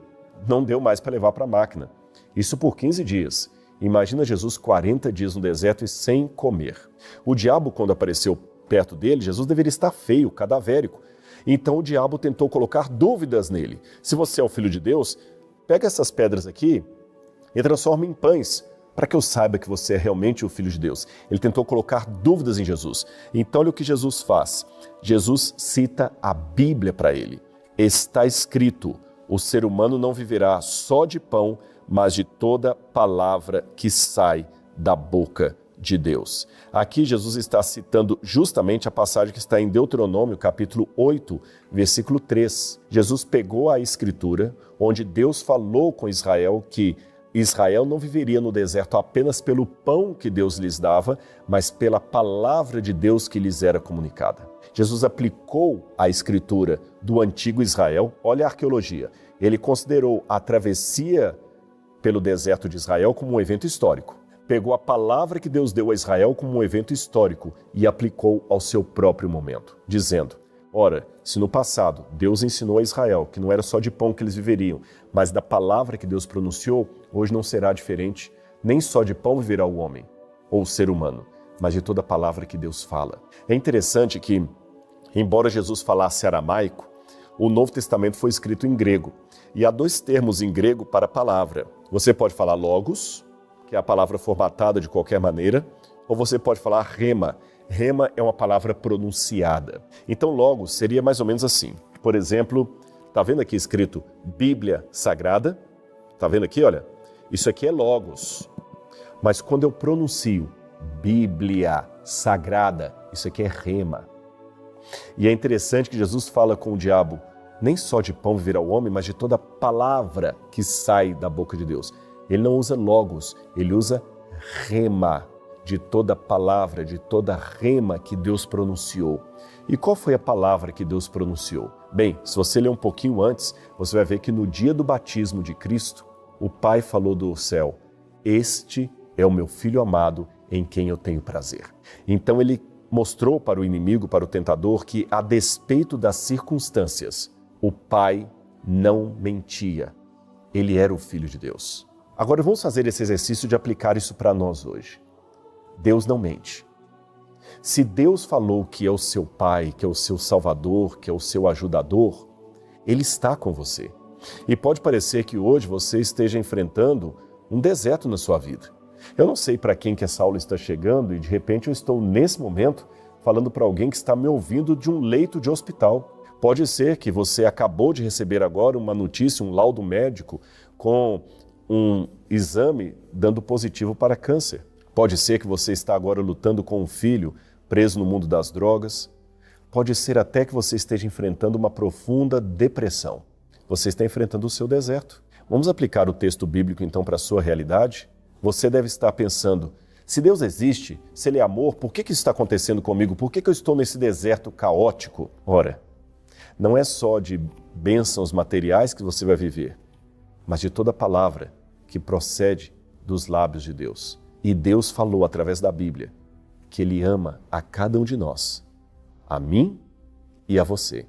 não deu mais para levar para a máquina. Isso por 15 dias. Imagina Jesus 40 dias no deserto e sem comer. O diabo, quando apareceu perto dele, Jesus deveria estar feio, cadavérico. Então o diabo tentou colocar dúvidas nele. Se você é o Filho de Deus, pega essas pedras aqui e transforma em pães, para que eu saiba que você é realmente o Filho de Deus. Ele tentou colocar dúvidas em Jesus. Então olha o que Jesus faz. Jesus cita a Bíblia para ele. Está escrito, o ser humano não viverá só de pão, mas de toda palavra que sai da boca de Deus. Aqui Jesus está citando justamente a passagem que está em Deuteronômio, capítulo 8, versículo 3. Jesus pegou a escritura, onde Deus falou com Israel que Israel não viveria no deserto apenas pelo pão que Deus lhes dava, mas pela palavra de Deus que lhes era comunicada. Jesus aplicou a escritura do antigo Israel. Olha a arqueologia. Ele considerou a travessia pelo deserto de Israel como um evento histórico. Pegou a palavra que Deus deu a Israel como um evento histórico e aplicou ao seu próprio momento, dizendo, ora, se no passado Deus ensinou a Israel que não era só de pão que eles viveriam, mas da palavra que Deus pronunciou, hoje não será diferente. Nem só de pão viverá o homem, ou o ser humano, mas de toda palavra que Deus fala. É interessante que, embora Jesus falasse aramaico, o Novo Testamento foi escrito em grego. E há dois termos em grego para palavra. Você pode falar logos, que é a palavra formatada de qualquer maneira, ou você pode falar rema. Rema é uma palavra pronunciada. Então, logos seria mais ou menos assim. Por exemplo, está vendo aqui escrito Bíblia Sagrada? Está vendo aqui, olha? Isso aqui é logos. Mas quando eu pronuncio Bíblia Sagrada, isso aqui é rema. E é interessante que Jesus fala com o diabo, nem só de pão viverá o homem, mas de toda palavra que sai da boca de Deus. Ele não usa logos, ele usa rema, de toda palavra, de toda rema que Deus pronunciou. E qual foi a palavra que Deus pronunciou? Bem, se você ler um pouquinho antes, você vai ver que no dia do batismo de Cristo, o Pai falou do céu, este é o meu Filho amado em quem eu tenho prazer. Então ele mostrou para o inimigo, para o tentador, que a despeito das circunstâncias, o Pai não mentia. Ele era o Filho de Deus. Agora vamos fazer esse exercício de aplicar isso para nós hoje. Deus não mente. Se Deus falou que é o seu Pai, que é o seu Salvador, que é o seu ajudador, Ele está com você. E pode parecer que hoje você esteja enfrentando um deserto na sua vida. Eu não sei para quem que essa aula está chegando e de repente eu estou nesse momento falando para alguém que está me ouvindo de um leito de hospital. Pode ser que você acabou de receber agora uma notícia, um laudo médico com um exame dando positivo para câncer. Pode ser que você está agora lutando com um filho preso no mundo das drogas. Pode ser até que você esteja enfrentando uma profunda depressão. Você está enfrentando o seu deserto. Vamos aplicar o texto bíblico então para a sua realidade? Você deve estar pensando, se Deus existe, se Ele é amor, por que isso está acontecendo comigo? Por que eu estou nesse deserto caótico? Ora, não é só de bênçãos materiais que você vai viver, mas de toda palavra que procede dos lábios de Deus. E Deus falou através da Bíblia que Ele ama a cada um de nós, a mim e a você.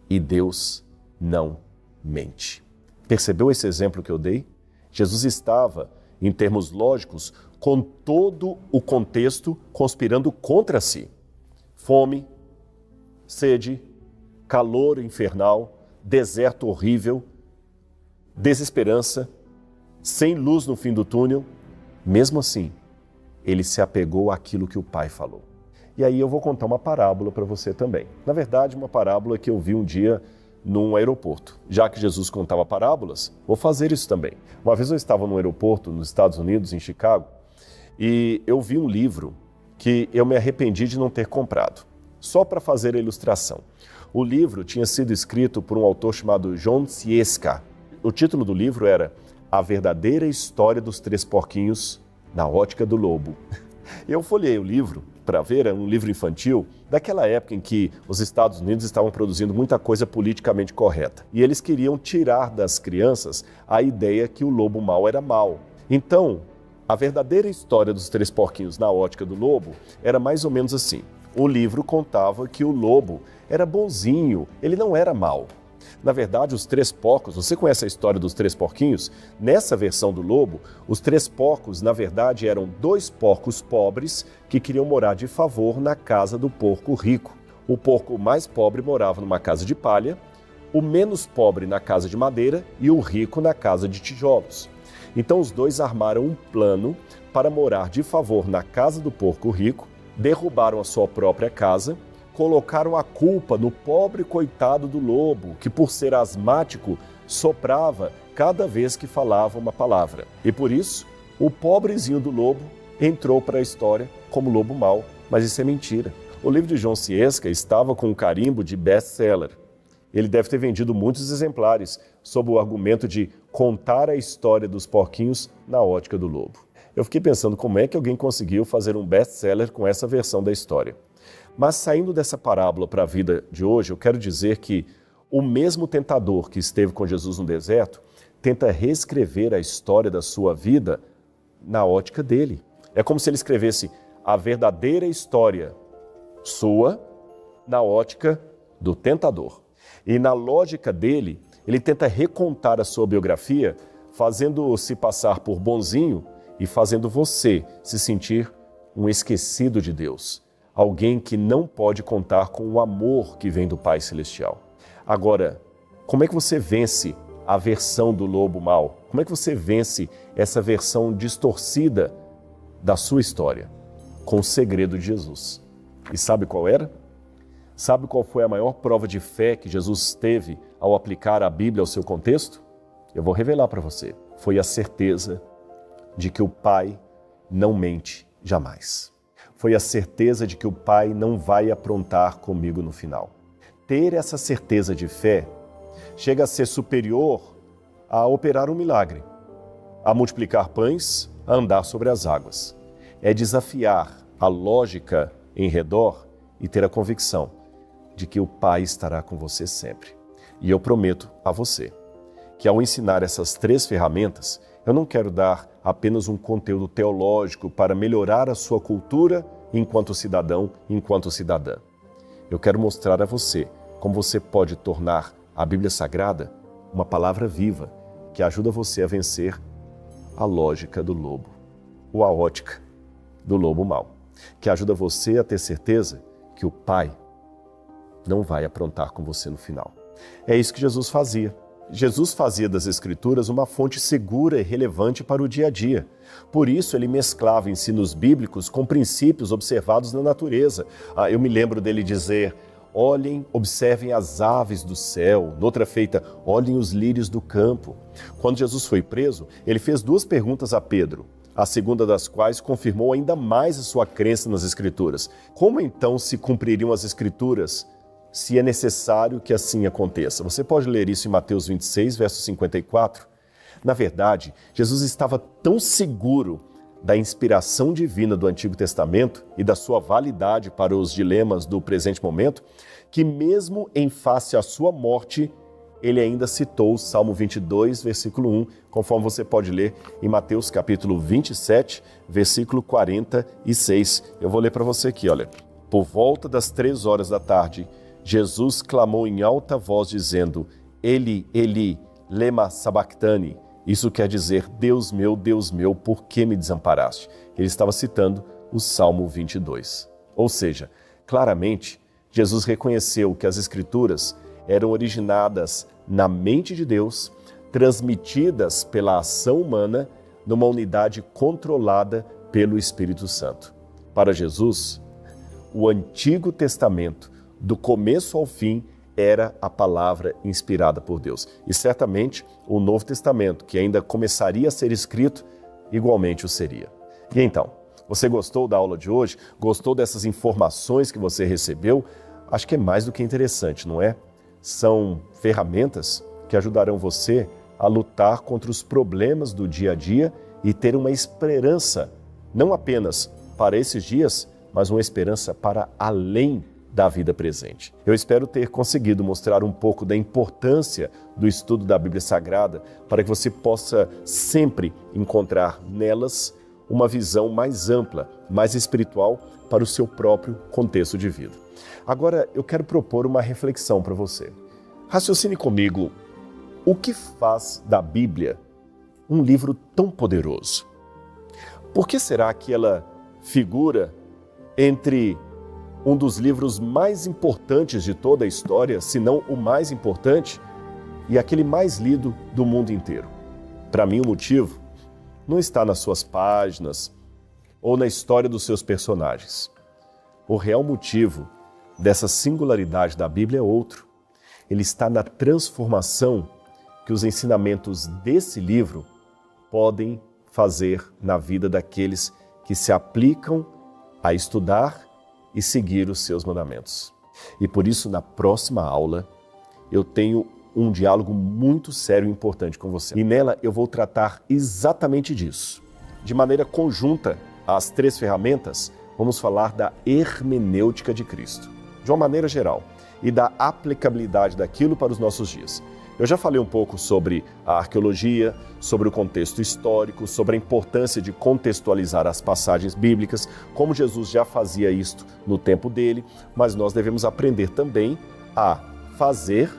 E Deus não mente. Percebeu esse exemplo que eu dei? Jesus estava, em termos lógicos, com todo o contexto conspirando contra si. Fome, sede, calor infernal, deserto horrível, desesperança, sem luz no fim do túnel. Mesmo assim, ele se apegou àquilo que o Pai falou. E aí eu vou contar uma parábola para você também. Na verdade, uma parábola que eu vi um dia num aeroporto. Já que Jesus contava parábolas, vou fazer isso também. Uma vez eu estava num aeroporto nos Estados Unidos, em Chicago, e eu vi um livro que eu me arrependi de não ter comprado, só para fazer a ilustração. O livro tinha sido escrito por um autor chamado John Sieska. O título do livro era A Verdadeira História dos Três Porquinhos na Ótica do Lobo. Eu folhei o livro para ver, era um livro infantil, daquela época em que os Estados Unidos estavam produzindo muita coisa politicamente correta. E eles queriam tirar das crianças a ideia que o lobo mau era mau. Então, a verdadeira história dos três porquinhos na ótica do lobo era mais ou menos assim. O livro contava que o lobo era bonzinho, ele não era mau. Na verdade, os três porcos, você conhece a história dos três porquinhos? Nessa versão do lobo, os três porcos, na verdade, eram dois porcos pobres que queriam morar de favor na casa do porco rico. O porco mais pobre morava numa casa de palha, o menos pobre na casa de madeira e o rico na casa de tijolos. Então os dois armaram um plano para morar de favor na casa do porco rico, derrubaram a sua própria casa, colocaram a culpa no pobre coitado do lobo, que por ser asmático, soprava cada vez que falava uma palavra. E por isso, o pobrezinho do lobo entrou para a história como lobo mau. Mas isso é mentira. O livro de John Sieska estava com um carimbo de best-seller. Ele deve ter vendido muitos exemplares sob o argumento de contar a história dos porquinhos na ótica do lobo. Eu fiquei pensando como é que alguém conseguiu fazer um best-seller com essa versão da história. Mas saindo dessa parábola para a vida de hoje, eu quero dizer que o mesmo tentador que esteve com Jesus no deserto tenta reescrever a história da sua vida na ótica dele. É como se ele escrevesse a verdadeira história sua na ótica do tentador. E na lógica dele, ele tenta recontar a sua biografia, fazendo-se passar por bonzinho e fazendo você se sentir um esquecido de Deus. Alguém que não pode contar com o amor que vem do Pai Celestial. Agora, como é que você vence a versão do lobo mau? Como é que você vence essa versão distorcida da sua história? Com o segredo de Jesus. E sabe qual era? Sabe qual foi a maior prova de fé que Jesus teve ao aplicar a Bíblia ao seu contexto? Eu vou revelar para você. Foi a certeza de que o Pai não mente jamais. Foi a certeza de que o Pai não vai aprontar comigo no final. Ter essa certeza de fé chega a ser superior a operar um milagre, a multiplicar pães, a andar sobre as águas. É desafiar a lógica em redor e ter a convicção de que o Pai estará com você sempre. E eu prometo a você que ao ensinar essas três ferramentas, eu não quero dar apenas um conteúdo teológico para melhorar a sua cultura enquanto cidadão, enquanto cidadã. Eu quero mostrar a você como você pode tornar a Bíblia Sagrada uma palavra viva que ajuda você a vencer a lógica do lobo, ou a ótica do lobo mau, que ajuda você a ter certeza que o Pai não vai aprontar com você no final. É isso que Jesus fazia. Jesus fazia das Escrituras uma fonte segura e relevante para o dia a dia. Por isso, ele mesclava ensinos bíblicos com princípios observados na natureza. Eu me lembro dele dizer: olhem, observem as aves do céu. Noutra feita, olhem os lírios do campo. Quando Jesus foi preso, ele fez 2 perguntas a Pedro, a segunda das quais confirmou ainda mais a sua crença nas Escrituras. Como então se cumpririam as Escrituras se é necessário que assim aconteça? Você pode ler isso em Mateus 26, verso 54. Na verdade, Jesus estava tão seguro da inspiração divina do Antigo Testamento e da sua validade para os dilemas do presente momento, que mesmo em face à sua morte, ele ainda citou o Salmo 22, versículo 1, conforme você pode ler em Mateus capítulo 27, versículo 46. Eu vou ler para você aqui, olha. Por volta das 3 horas da tarde, Jesus clamou em alta voz dizendo: Eli, Eli, lema sabachthani. Isso quer dizer: Deus meu, por que me desamparaste? Ele estava citando o Salmo 22. Ou seja, claramente, Jesus reconheceu que as Escrituras eram originadas na mente de Deus, transmitidas pela ação humana, numa unidade controlada pelo Espírito Santo. Para Jesus, o Antigo Testamento, do começo ao fim, era a palavra inspirada por Deus. E certamente o Novo Testamento, que ainda começaria a ser escrito, igualmente o seria. E então, você gostou da aula de hoje? Gostou dessas informações que você recebeu? Acho que é mais do que interessante, não é? São ferramentas que ajudarão você a lutar contra os problemas do dia a dia e ter uma esperança, não apenas para esses dias, mas uma esperança para além da vida presente. Eu espero ter conseguido mostrar um pouco da importância do estudo da Bíblia Sagrada para que você possa sempre encontrar nelas uma visão mais ampla, mais espiritual para o seu próprio contexto de vida. Agora, eu quero propor uma reflexão para você. Raciocine comigo, o que faz da Bíblia um livro tão poderoso? Por que será que ela figura entre um dos livros mais importantes de toda a história, se não o mais importante, e aquele mais lido do mundo inteiro? Para mim, o motivo não está nas suas páginas ou na história dos seus personagens. O real motivo dessa singularidade da Bíblia é outro. Ele está na transformação que os ensinamentos desse livro podem fazer na vida daqueles que se aplicam a estudar e seguir os seus mandamentos. E por isso, na próxima aula, eu tenho um diálogo muito sério e importante com você. E nela eu vou tratar exatamente disso. De maneira conjunta às 3 ferramentas, vamos falar da hermenêutica de Cristo, de uma maneira geral, e da aplicabilidade daquilo para os nossos dias. Eu já falei um pouco sobre a arqueologia, sobre o contexto histórico, sobre a importância de contextualizar as passagens bíblicas, como Jesus já fazia isto no tempo dele, mas nós devemos aprender também a fazer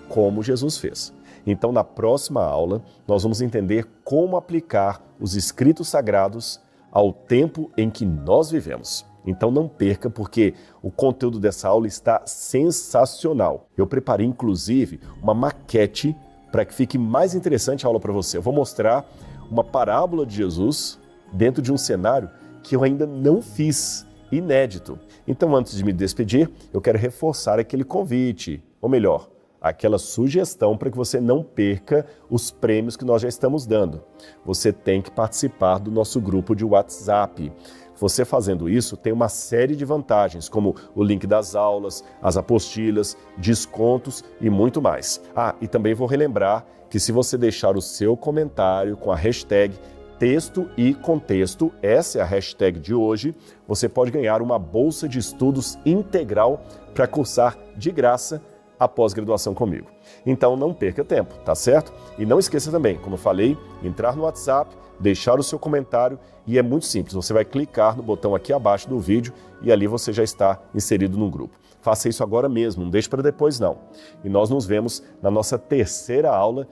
como Jesus fez. Então, na próxima aula, nós vamos entender como aplicar os escritos sagrados ao tempo em que nós vivemos. Então não perca, porque o conteúdo dessa aula está sensacional. Eu preparei, inclusive, uma maquete para que fique mais interessante a aula para você. Eu vou mostrar uma parábola de Jesus dentro de um cenário que eu ainda não fiz, inédito. Então, antes de me despedir, eu quero reforçar aquele convite, ou melhor, aquela sugestão para que você não perca os prêmios que nós já estamos dando. Você tem que participar do nosso grupo de WhatsApp. Você fazendo isso tem uma série de vantagens, como o link das aulas, as apostilas, descontos e muito mais. E também vou relembrar que se você deixar o seu comentário com a hashtag texto e contexto, essa é a hashtag de hoje, você pode ganhar uma bolsa de estudos integral para cursar de graça a pós-graduação comigo. Então não perca tempo, tá certo? E não esqueça também, como eu falei, entrar no WhatsApp, deixar o seu comentário e é muito simples. Você vai clicar no botão aqui abaixo do vídeo e ali você já está inserido no grupo. Faça isso agora mesmo, não deixe para depois não. E nós nos vemos na nossa terceira aula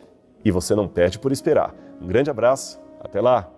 e você não perde por esperar. Um grande abraço Até lá!